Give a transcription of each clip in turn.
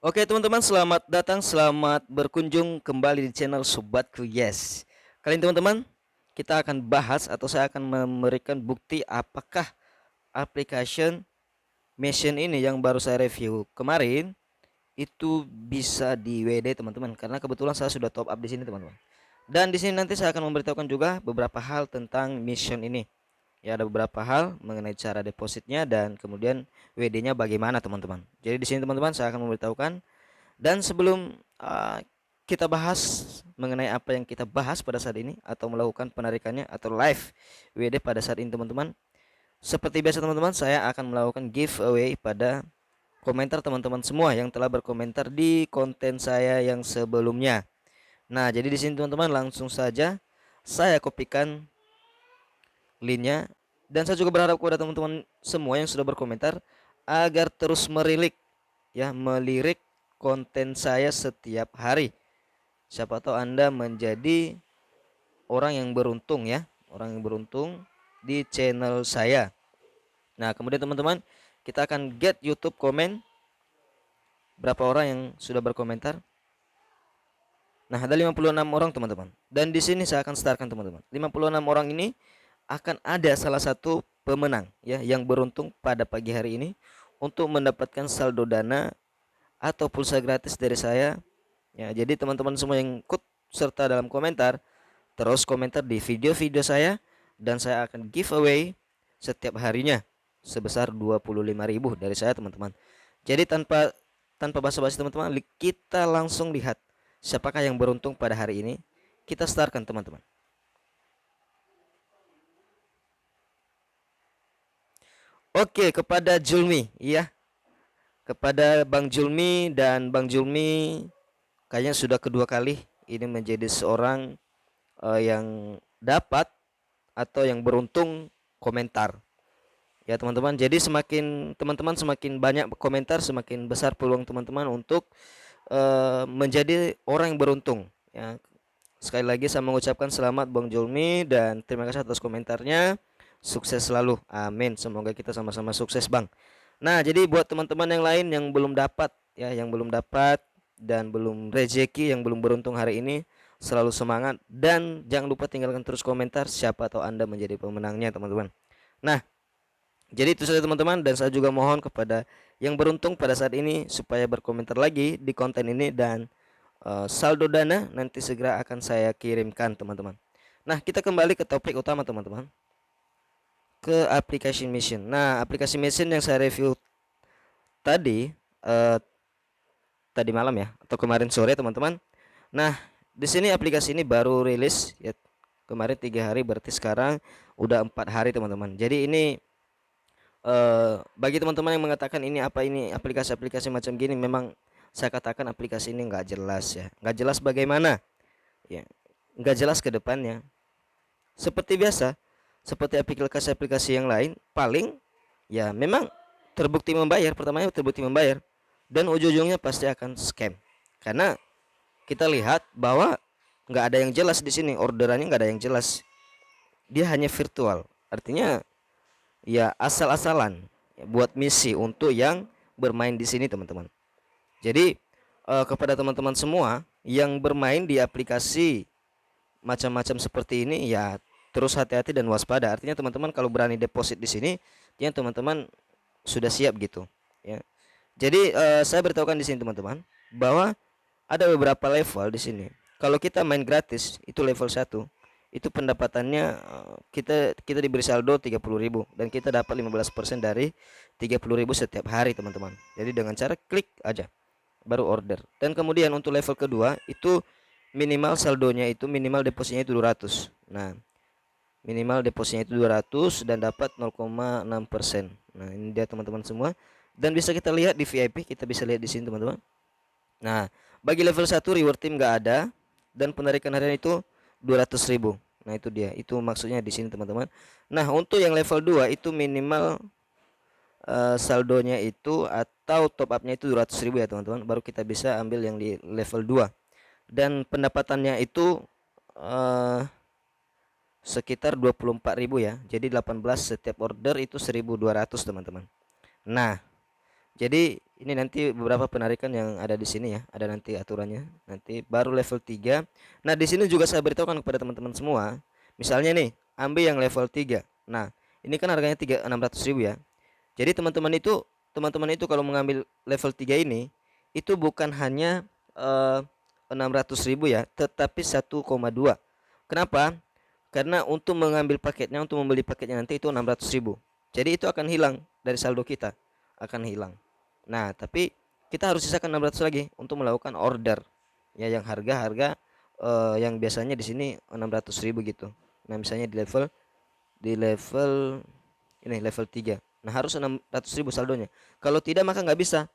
Oke teman-teman, selamat datang, selamat berkunjung kembali di channel Sobatku Yes. Kali ini teman-teman, kita akan bahas atau saya akan memberikan bukti apakah application Mission ini yang baru saya review kemarin itu bisa di WD teman-teman. Karena kebetulan saya sudah top up di sini teman-teman. Dan di sini nanti saya akan memberitahukan juga beberapa hal tentang Mission ini. Ya, ada beberapa hal mengenai cara depositnya dan kemudian WD-nya bagaimana teman-teman. Jadi di sini teman-teman saya akan memberitahukan. Dan sebelum kita bahas mengenai apa yang kita bahas pada saat ini atau melakukan penarikannya atau live WD pada saat ini teman-teman, seperti biasa teman-teman, saya akan melakukan giveaway pada komentar teman-teman semua yang telah berkomentar di konten saya yang sebelumnya. Nah, jadi di sini teman-teman langsung saja saya kopikan linknya, dan saya juga berharap kepada teman-teman semua yang sudah berkomentar agar terus melirik konten saya setiap hari. Siapa tahu Anda menjadi orang yang beruntung ya, orang yang beruntung di channel saya. Nah, kemudian teman-teman, kita akan get YouTube komen berapa orang yang sudah berkomentar. Nah, ada 56 orang teman-teman. Dan di sini saya akan startkan teman-teman. 56 orang ini akan ada salah satu pemenang ya yang beruntung pada pagi hari ini untuk mendapatkan saldo dana atau pulsa gratis dari saya. Ya, jadi teman-teman semua yang ikut serta dalam komentar, terus komentar di video-video saya dan saya akan giveaway setiap harinya sebesar 25.000 dari saya teman-teman. Jadi tanpa tanpa basa-basi teman-teman, kita langsung lihat siapakah yang beruntung pada hari ini. Kita startkan teman-teman. Oke, kepada Julmi, iya. Kepada Bang Julmi, dan Bang Julmi kayaknya sudah kedua kali ini menjadi seorang yang dapat atau yang beruntung komentar. Ya teman-teman, jadi semakin teman-teman semakin banyak komentar, semakin besar peluang teman-teman untuk menjadi orang yang beruntung. Ya, sekali lagi saya mengucapkan selamat Bang Julmi dan terima kasih atas komentarnya. Sukses selalu, amin. Semoga kita sama-sama sukses Bang. Nah, jadi buat teman-teman yang lain yang belum dapat ya, yang belum dapat dan belum rezeki, yang belum beruntung hari ini, selalu semangat dan jangan lupa tinggalkan terus komentar siapa tahu Anda menjadi pemenangnya teman-teman. Nah, jadi itu saja teman-teman, dan saya juga mohon kepada yang beruntung pada saat ini supaya berkomentar lagi di konten ini dan saldo dana nanti segera akan saya kirimkan teman-teman. Nah, kita kembali ke topik utama teman-teman, ke aplikasi Mission. Nah, aplikasi Mission yang saya review tadi eh, tadi malam ya atau kemarin sore teman-teman. Nah, di sini aplikasi ini baru rilis ya, kemarin 3 hari, berarti sekarang udah 4 hari teman-teman. Jadi ini bagi teman-teman yang mengatakan ini aplikasi-aplikasi macam gini, memang saya katakan aplikasi ini nggak jelas ya, nggak jelas bagaimana ya, nggak jelas ke depannya. Seperti biasa, seperti aplikasi-aplikasi yang lain, paling ya memang terbukti membayar, pertamanya terbukti membayar, dan ujung-ujungnya pasti akan scam. Karena kita lihat bahwa nggak ada yang jelas di sini, orderannya nggak ada yang jelas, dia hanya virtual, artinya ya asal-asalan ya, buat misi untuk yang bermain di sini teman-teman. Jadi kepada teman-teman semua yang bermain di aplikasi macam-macam seperti ini, ya terus hati-hati dan waspada. Artinya teman-teman kalau berani deposit di sini, ya teman-teman sudah siap gitu ya. Jadi saya beritahukan di sini teman-teman bahwa ada beberapa level di sini. Kalau kita main gratis itu level 1, itu pendapatannya kita kita diberi saldo 30.000 dan kita dapat 15% dari 30.000 setiap hari teman-teman. Jadi dengan cara klik aja baru order. Dan kemudian untuk level kedua itu minimal saldonya itu, minimal depositnya itu 200. Nah, minimal depositnya itu 200 dan dapat 0,6%. Nah, ini dia teman-teman semua. Dan bisa kita lihat di VIP, kita bisa lihat di sini teman-teman. Nah, bagi level 1 reward team nggak ada dan penarikan harian itu 200.000. Nah, itu dia. Itu maksudnya di sini teman-teman. Nah, untuk yang level 2 itu minimal saldonya itu atau top upnya itu 200.000 ya teman-teman, baru kita bisa ambil yang di level 2. Dan pendapatannya itu sekitar 24.000 ya. Jadi 18 setiap order itu 1.200 teman-teman. Nah, jadi Ini nanti beberapa penarikan yang ada di sini ya, ada nanti aturannya. Nanti baru level 3. Nah, di sini juga saya beritahukan kepada teman-teman semua. Misalnya nih, ambil yang level 3. Nah, ini kan harganya 600.000 ya. Jadi teman-teman itu kalau mengambil level 3 ini itu bukan hanya 600.000 ya, tetapi 1,2. Kenapa? Karena untuk mengambil paketnya, untuk membeli paketnya nanti itu 600.000. Jadi itu akan hilang dari saldo kita, akan hilang. Nah, tapi kita harus sisakan 600 lagi untuk melakukan order. Ya, yang harga-harga yang biasanya di sini 600.000 gitu. Nah, misalnya di level ini level 3. Nah, harus 600.000 saldonya. Kalau tidak maka nggak bisa.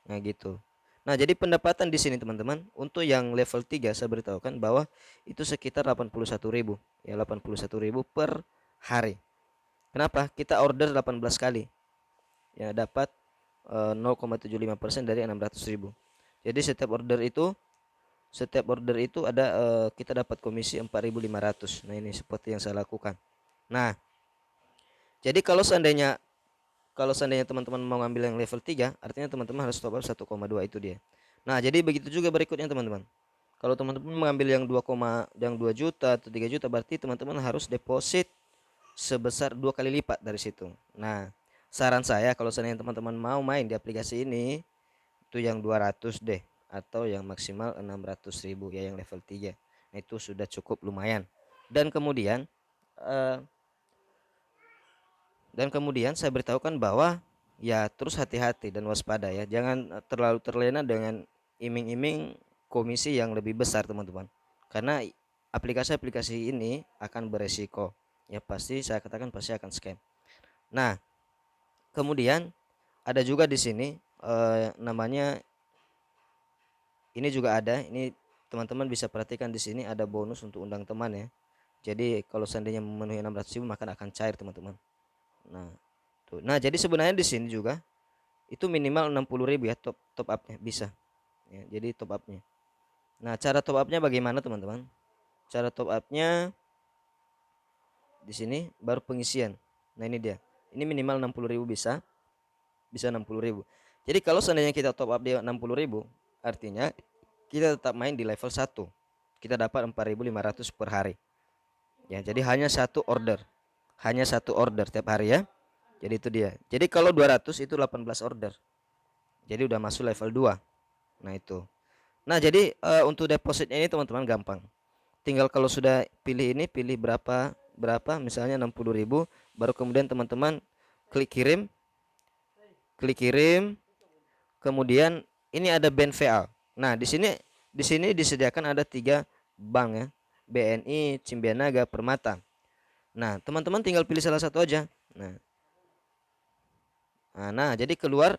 Nah, gitu. Nah, jadi pendapatan di sini teman-teman, untuk yang level 3 saya beritahukan bahwa itu sekitar 81.000. Ya, 81.000 per hari. Kenapa? Kita order 18 kali. Ya, dapat 0,75% dari 600.000. Jadi setiap order itu ada kita dapat komisi 4.500. Nah, ini seperti yang saya lakukan. Nah, jadi kalau seandainya teman-teman mau ngambil yang level 3, artinya teman-teman harus top up 1,2 itu dia. Nah, jadi begitu juga berikutnya teman-teman. Kalau teman-teman mengambil yang 2 juta atau 3 juta, berarti teman-teman harus deposit sebesar 2 kali lipat dari situ. Nah, saran saya kalau seandainya teman-teman mau main di aplikasi ini, itu yang 200 deh, atau yang maksimal 600.000 ya, yang level 3. Nah, itu sudah cukup lumayan. Dan kemudian eh, saya beritahukan bahwa ya terus hati-hati dan waspada ya. Jangan terlalu terlena dengan iming-iming komisi yang lebih besar teman-teman. Karena aplikasi-aplikasi ini akan beresiko. Ya, pasti saya katakan pasti akan scam. Nah, kemudian ada juga di sini namanya, ini juga ada. Ini teman-teman bisa perhatikan, di sini ada bonus untuk undang teman ya. Jadi kalau seandainya memenuhi 600.000 maka akan cair teman-teman. Nah, tuh. Nah, jadi sebenarnya di sini juga itu minimal 60.000 ya, top upnya bisa. Ya, jadi top upnya. Nah, cara top upnya bagaimana teman-teman? Cara top upnya di sini baru pengisian. Nah, ini dia. Ini minimal 60.000 bisa 60.000. Jadi kalau seandainya kita top up dia 60.000, artinya kita tetap main di level 1. Kita dapat 4.500 per hari. Ya, jadi hanya satu order. Hanya satu order tiap hari ya. Jadi itu dia. Jadi kalau 200 itu 18 order. Jadi udah masuk level 2. Nah, itu. Nah, jadi untuk depositnya ini teman-teman gampang. Tinggal kalau sudah pilih ini, pilih berapa berapa misalnya 60.000, baru kemudian teman-teman klik kirim, kemudian ini ada BNVA. Nah, di sini disediakan ada 3 bank ya. BNI, Cimbianaga, Permata. Nah, teman-teman tinggal pilih salah satu aja. Nah, jadi keluar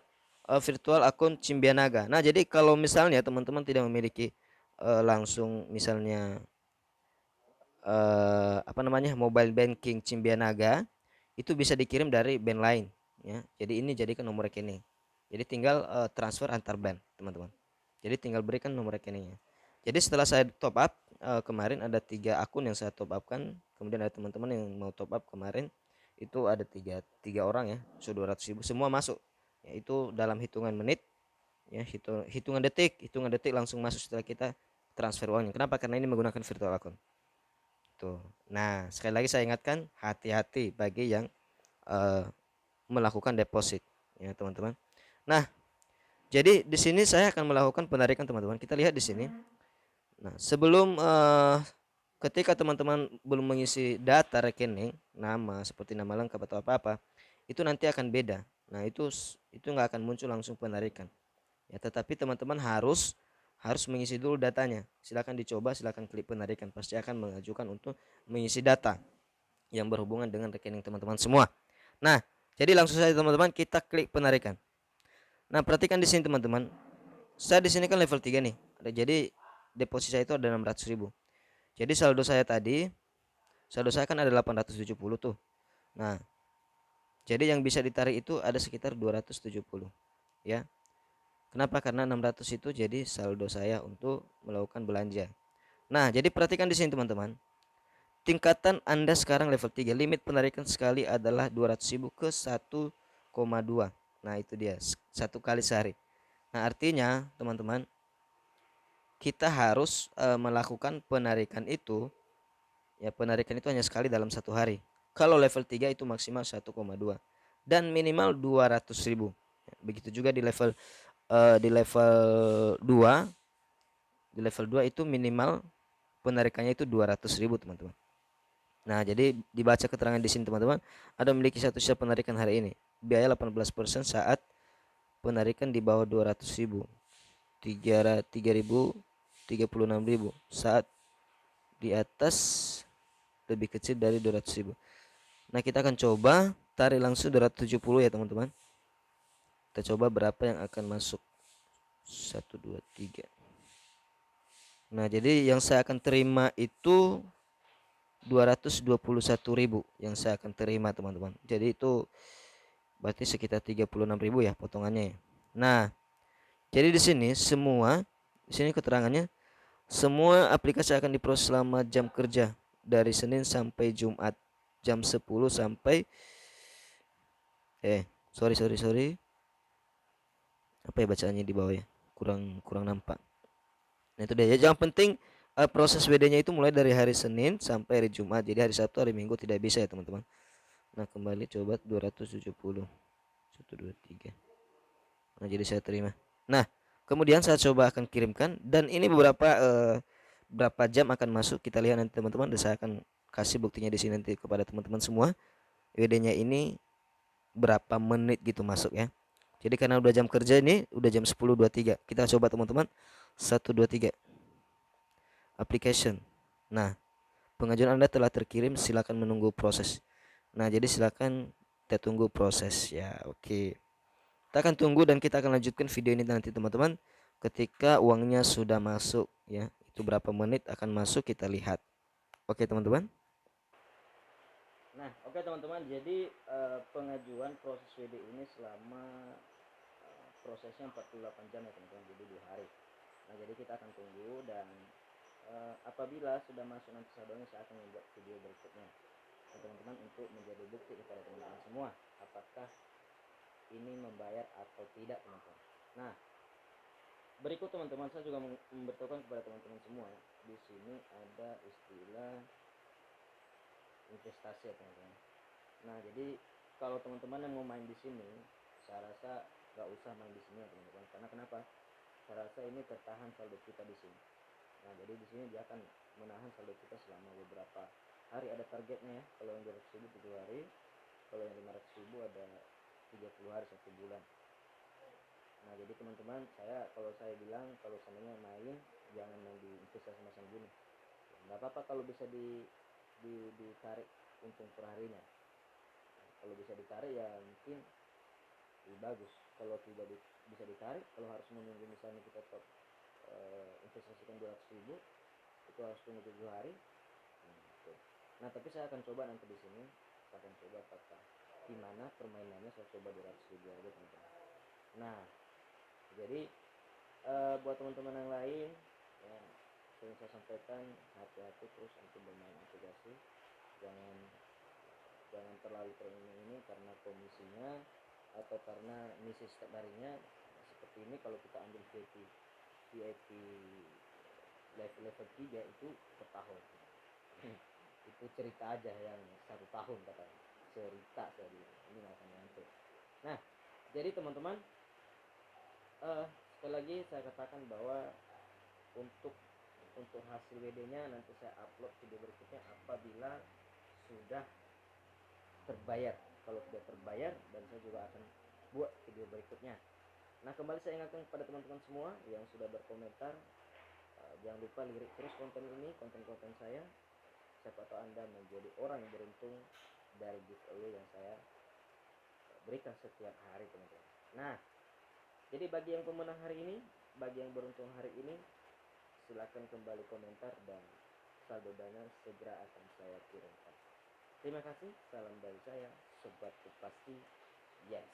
virtual akun Cimbianaga. Nah, jadi kalau misalnya teman-teman tidak memiliki langsung misalnya apa namanya, mobile banking Cimbianaga, itu bisa dikirim dari bank lain ya. Jadi ini jadikan nomor rekening. Jadi tinggal transfer antar bank teman-teman. Jadi tinggal berikan nomor rekeningnya. Jadi setelah saya top up kemarin ada 3 akun yang saya top upkan. Kemudian ada teman-teman yang mau top up kemarin, itu ada tiga orang ya, sudah 200.000 semua masuk. Ya, itu dalam hitungan menit ya, hitungan detik langsung masuk setelah kita transfer uangnya. Kenapa? Karena ini menggunakan virtual account. Tuh. Nah, sekali lagi saya ingatkan, hati-hati bagi yang eh, melakukan deposit ya, teman-teman. Nah, jadi di sini saya akan melakukan penarikan teman-teman. Kita lihat di sini. Nah, sebelum ketika teman-teman belum mengisi data rekening, nama seperti nama lengkap atau apa-apa, itu nanti akan beda. Nah, itu nggak akan muncul langsung penarikan. Ya, tetapi teman-teman harus mengisi dulu datanya. Silakan dicoba, silakan klik penarikan, pasti akan mengajukan untuk mengisi data yang berhubungan dengan rekening teman-teman semua. Nah, jadi langsung saja teman-teman kita klik penarikan. Nah, perhatikan di sini teman-teman. Saya di sini kan level 3 nih. Jadi deposit saya itu ada 600.000. Jadi saldo saya kan ada 870 tuh. Nah, jadi yang bisa ditarik itu ada sekitar 270 ya. Kenapa? Karena 600 itu jadi saldo saya untuk melakukan belanja. Nah, jadi perhatikan di sini teman-teman. Tingkatan Anda sekarang level 3, limit penarikan sekali adalah 200.000 ke 1,2. Nah itu dia, satu kali sehari. Nah artinya teman-teman, kita harus melakukan penarikan itu, ya penarikan itu hanya sekali dalam satu hari. Kalau level 3 itu maksimal 1,2 dan minimal 200.000. Begitu juga di level 2, di level 2 itu minimal penarikannya itu 200.000 teman-teman. Nah, jadi dibaca keterangan di sini teman-teman, ada memiliki satu sisa penarikan hari ini. Biaya 18% saat penarikan di bawah 200.000. 3.000, 36.000 saat di atas lebih kecil dari 200.000. Nah, kita akan coba tarik langsung 270 ya teman-teman. Kita coba berapa yang akan masuk. 1 2 3. Nah, jadi yang saya akan terima itu 221.000 yang saya akan terima teman-teman. Jadi itu berarti sekitar 36.000 ya potongannya ya. Nah, jadi di sini keterangannya semua aplikasi akan diproses selama jam kerja dari Senin sampai Jumat jam 10 sampai sorry. Apa ya bacaannya di bawah ya? Kurang kurang nampak. Nah, itu dia. Ya, yang penting proses WD-nya itu mulai dari hari Senin sampai hari Jumat. Jadi hari Sabtu, hari Minggu tidak bisa ya, teman-teman. Nah, kembali coba 270. 1 2 3. Nah, jadi saya terima. Nah, kemudian saya coba akan kirimkan dan ini berapa jam akan masuk, kita lihat nanti teman-teman, dan saya akan kasih buktinya di sini nanti kepada teman-teman semua. WD-nya ini berapa menit gitu masuk ya. Jadi karena udah jam kerja ini udah jam 10.23. Kita coba teman-teman. 1 2 3 application. Nah, pengajuan Anda telah terkirim, silakan menunggu proses. Nah, jadi silakan kita tunggu proses ya. Oke. Kita akan tunggu dan kita akan lanjutkan video ini nanti teman-teman ketika uangnya sudah masuk ya. Itu berapa menit akan masuk kita lihat. Oke teman-teman. Nah, oke teman-teman, jadi pengajuan proses WD ini selama prosesnya 48 jam ya teman-teman, jadi 2 hari. Nah, jadi kita akan tunggu dan apabila sudah masuk nanti saldonya saya akan membuat video berikutnya teman-teman untuk menjadi bukti kepada teman-teman semua apakah ini membayar atau tidak teman-teman. Nah, berikut teman-teman saya juga memberitahukan kepada teman-teman semua ya. Di sini ada istilah investasi ya teman-teman. Nah, jadi kalau teman-teman yang mau main di sini, saya rasa nggak usah main di sini ya teman-teman. Karena kenapa? Saya rasa ini tertahan saldo kita di sini. Nah, jadi di sini dia akan menahan saldo kita selama beberapa hari, ada targetnya ya. Kalau yang 200.000 7 hari, kalau yang 500.000 ada 30 hari 1 bulan. Nah, jadi teman-teman, kalau saya bilang kalau seandainya main jangan main di investasi macam gini. Nggak apa-apa kalau bisa ditarik untung per harinya. Kalau bisa ditarik ya mungkin lebih bagus. Kalau tidak bisa ditarik, kalau harus menunggu misalnya kita investasikan 200.000 itu harus tunggu 7 hari. Nah, tapi saya akan coba nanti di sini, saya akan coba apakah gimana permainannya, saya coba 200.000 aja teman-teman. Nah, jadi buat teman-teman yang lain ya, sering saya sampaikan, hati-hati terus untuk bermain aplikasi, jangan jangan terlalu ini karena komisinya atau karena misi setiap harinya seperti ini. Kalau kita ambil VIP level 3 itu per tahun. Itu cerita aja yang 1 tahun katanya, cerita saya bilang ini nggak akan nyampe. Nah, jadi teman-teman, sekali lagi saya katakan bahwa untuk hasil WD-nya nanti saya upload video berikutnya apabila sudah terbayar. Kalau tidak terbayar, dan saya juga akan buat video berikutnya. Nah, kembali saya ingatkan kepada teman-teman semua yang sudah berkomentar, jangan lupa lirik terus konten ini, konten-konten saya. Siapa tahu Anda menjadi orang yang beruntung dari giveaway yang saya berikan setiap hari teman-teman. Nah, jadi bagi yang pemenang hari ini, bagi yang beruntung hari ini, silakan kembali komentar dan saldo dana segera akan saya kirimkan. Terima kasih, salam dari saya, Sobat Pasti Yes.